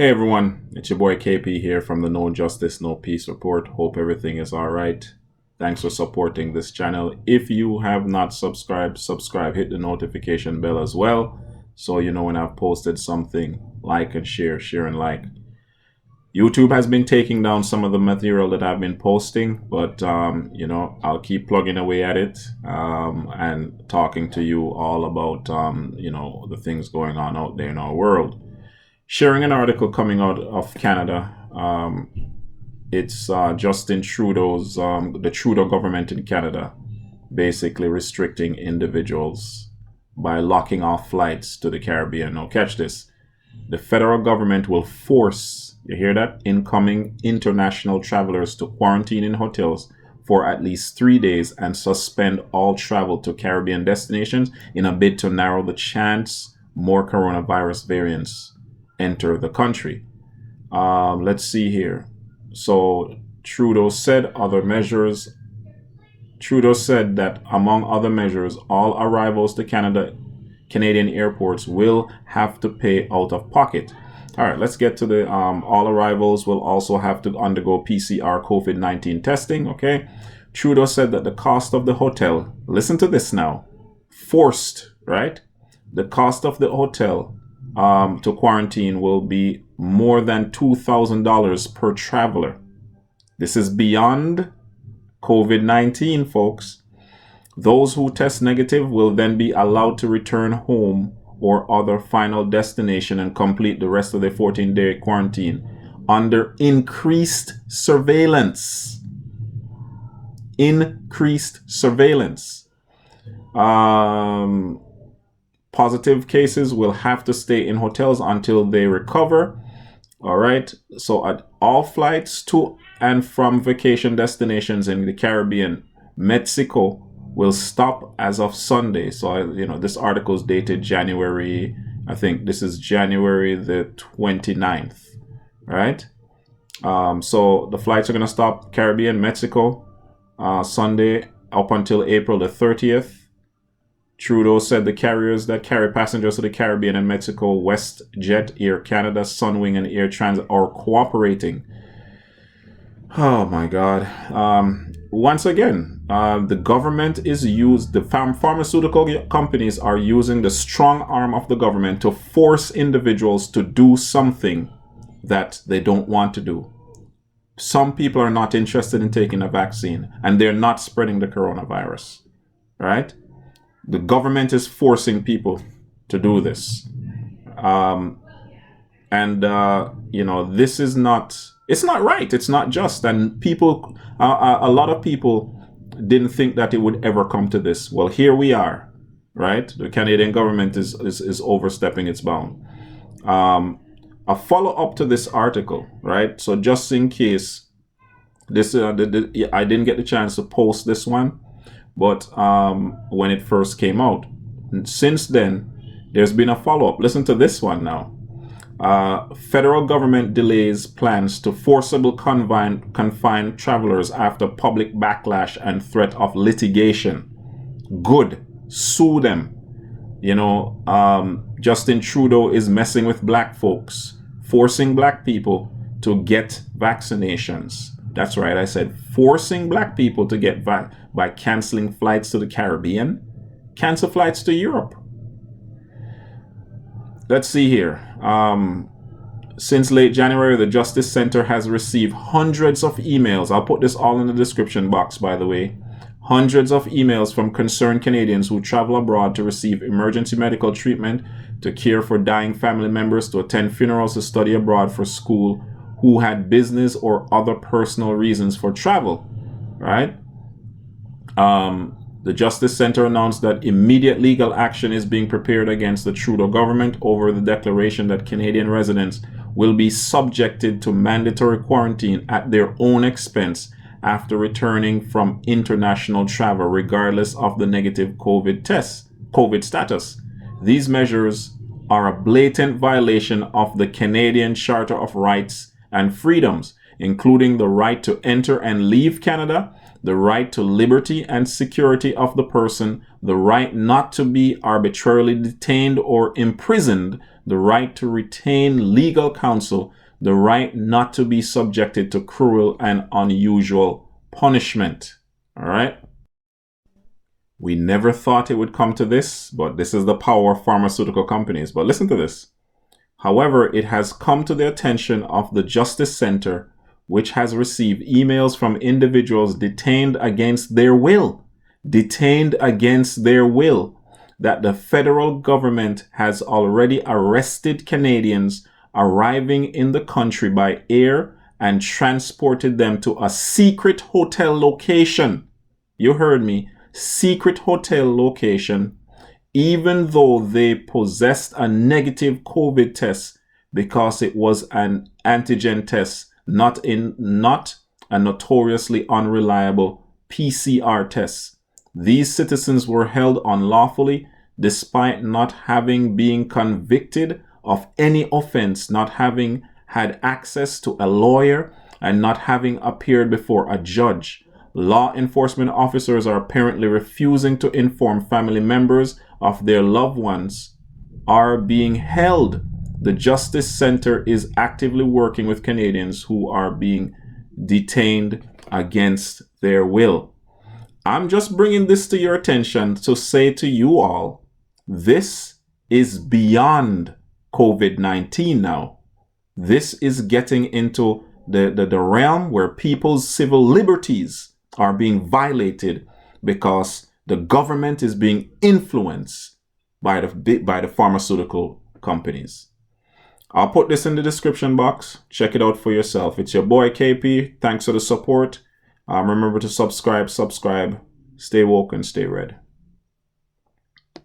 Hey everyone, it's your boy KP here from the No Justice, No Peace Report. Hope everything is alright. Thanks for supporting this channel. If you have not subscribed, subscribe, hit the notification bell as well, so you know when I've posted something. Like and share and like. YouTube has been taking down some of the material that I've been posting, but you know, I'll keep plugging away at it and talking to you all about you know, the things going on out there in our world. Sharing an article coming out of Canada. It's Justin Trudeau's, the Trudeau government in Canada, basically restricting individuals by locking off flights to the Caribbean. Now, catch this. The federal government will force, you hear that, incoming international travelers to quarantine in hotels for at least 3 days and suspend all travel to Caribbean destinations in a bid to narrow the chance more coronavirus variants enter the country. Let's see here. So Trudeau said that among other measures, all arrivals to Canadian airports will have to pay out of pocket. All right, let's get to the all arrivals will also have to undergo PCR COVID-19 testing. Okay. Trudeau said that the cost of the hotel, listen to this now, forced, right? The cost of the hotel to quarantine will be more than $2,000 per traveler. This is beyond COVID-19, folks. Those who test negative will then be allowed to return home or other final destination and complete the rest of the 14-day quarantine under increased surveillance. Increased surveillance. Positive cases will have to stay in hotels until they recover. All right. So at all flights to and from vacation destinations in the Caribbean, Mexico will stop as of Sunday. So, you know, this article is dated January, I think this is January the 29th, right? So the flights are going to stop Caribbean, Mexico, Sunday up until April the 30th. Trudeau said the carriers that carry passengers to the Caribbean and Mexico, WestJet, Air Canada, Sunwing, and Air Transit, are cooperating. Oh my God. Once again, the government is the pharmaceutical companies are using the strong arm of the government to force individuals to do something that they don't want to do. Some people are not interested in taking a vaccine and they're not spreading the coronavirus, right? The government is forcing people to do this. You know, this is it's not right. It's not just. And people, a lot of people didn't think that it would ever come to this. Well, here we are, right? The Canadian government is overstepping its bound. A follow-up to this article, right? So just in case this, I didn't get the chance to post this one, but when it first came out. Since then, there's been a follow-up. Listen to this one now. Federal government delays plans to forcibly confine travelers after public backlash and threat of litigation. Good. Sue them. You know, Justin Trudeau is messing with black folks, forcing black people to get vaccinations. That's right, I said forcing black people to get by canceling flights to the Caribbean, cancel flights to Europe. Let's see here. Since late January, the Justice Center has received hundreds of emails. I'll put this all in the description box, by the way. Hundreds of emails from concerned Canadians who travel abroad to receive emergency medical treatment, to care for dying family members, to attend funerals, to study abroad, for school, who had business or other personal reasons for travel, right? The Justice Center announced that immediate legal action is being prepared against the Trudeau government over the declaration that Canadian residents will be subjected to mandatory quarantine at their own expense after returning from international travel, regardless of the negative COVID status. These measures are a blatant violation of the Canadian Charter of Rights and Freedoms, including the right to enter and leave Canada, the right to liberty and security of the person, the right not to be arbitrarily detained or imprisoned, the right to retain legal counsel, the right not to be subjected to cruel and unusual punishment. All right? We never thought it would come to this, but this is the power of pharmaceutical companies. But listen to this. However, it has come to the attention of the Justice Center, which has received emails from individuals detained against their will, that the federal government has already arrested Canadians arriving in the country by air and transported them to a secret hotel location. You heard me, secret hotel location, even though they possessed a negative COVID test because it was an antigen test, not a notoriously unreliable PCR test. These citizens were held unlawfully despite not having been convicted of any offense, not having had access to a lawyer, and not having appeared before a judge. Law enforcement officers are apparently refusing to inform family members of their loved ones are being held. The Justice Center is actively working with Canadians who are being detained against their will. I'm just bringing this to your attention to say to you all, this is beyond COVID-19 now. This is getting into the realm where people's civil liberties are being violated because the government is being influenced by the pharmaceutical companies. I'll put this in the description box. Check it out for yourself. It's your boy KP. Thanks for the support. Remember to subscribe. Stay woke and stay red.